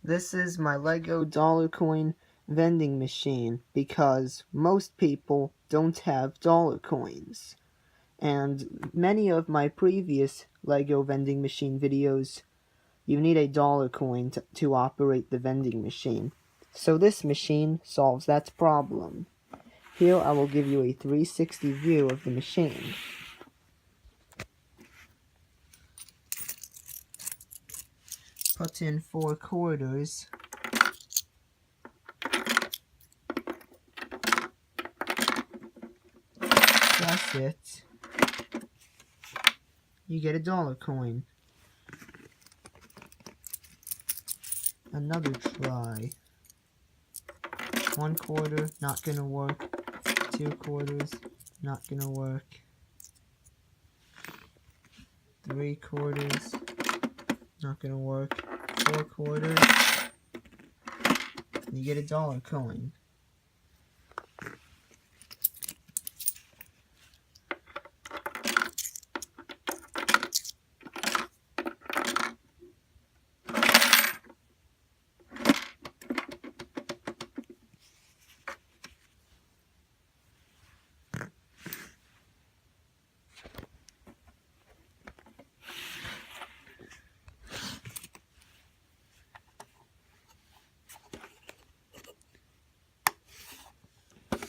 This is my Lego dollar coin vending machine because most people don't have dollar coins. And many of my previous Lego vending machine videos, you need a dollar coin to operate the vending machine. So this machine solves that problem. Here I will give you a 360 view of the machine. Put in 4 quarters. Press it. You get a dollar coin. Another try. 1 quarter, not gonna work. 2 quarters, not gonna work. 3 quarters, not gonna work. 4 quarters, you get a dollar coin.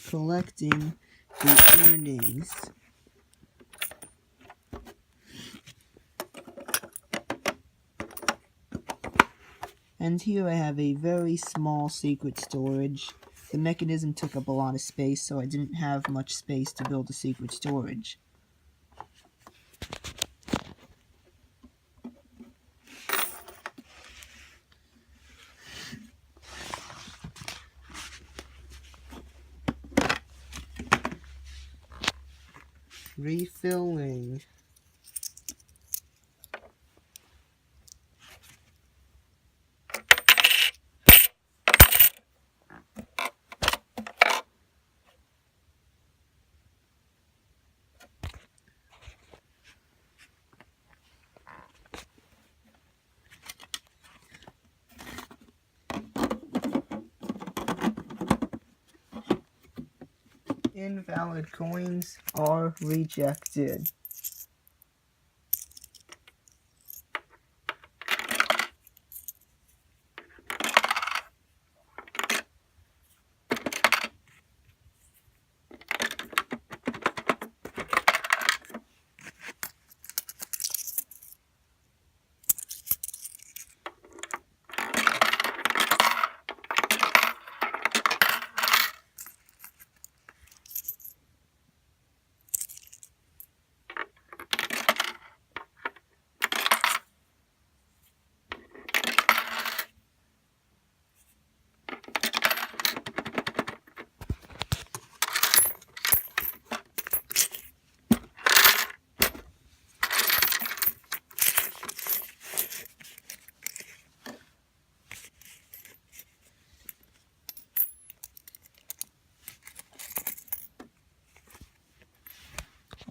Collecting the earnings. And here I have a very small secret storage. The mechanism took up a lot of space, so I didn't have much space to build a secret storage. Refilling. Invalid coins are rejected.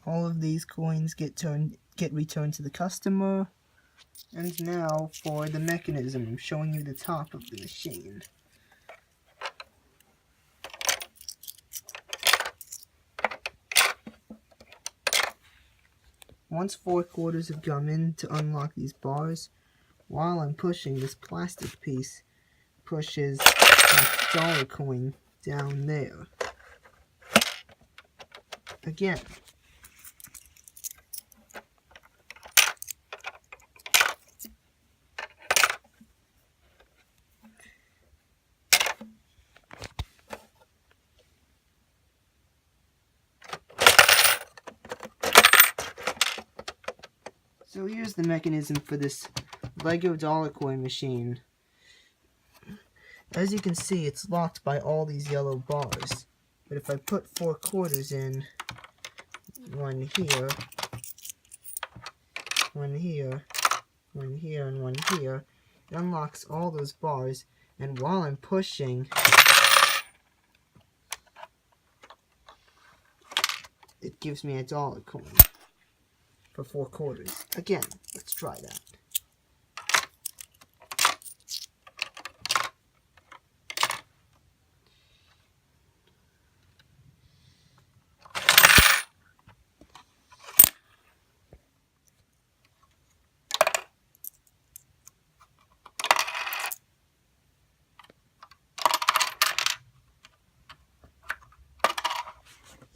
All of these coins get returned to the customer. And now for the mechanism, I'm showing you the top of the machine. Once 4 quarters have come in to unlock these bars, while I'm pushing, this plastic piece pushes that dollar coin down there. Again. So here's the mechanism for this Lego dollar coin machine. As you can see, it's locked by all these yellow bars. But if I put 4 quarters in, one here, one here, one here, and one here, it unlocks all those bars, and while I'm pushing, it gives me a dollar coin for 4 quarters. Again, let's try that.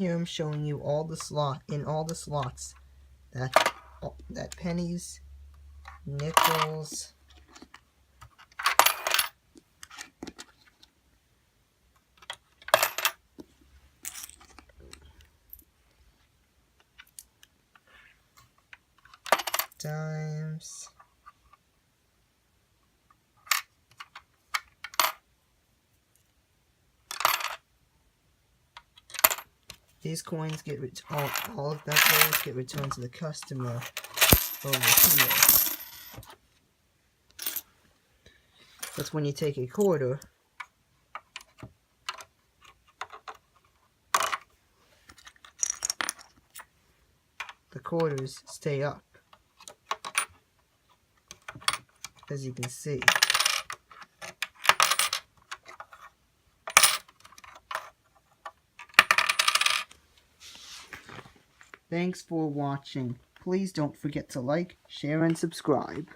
Here I'm showing you all the slots that pennies, nickels, dimes, these coins get all of those get returned to the customer over here. That's when you take a quarter. The quarters stay up, as you can see. Thanks for watching. Please don't forget to like, share, and subscribe.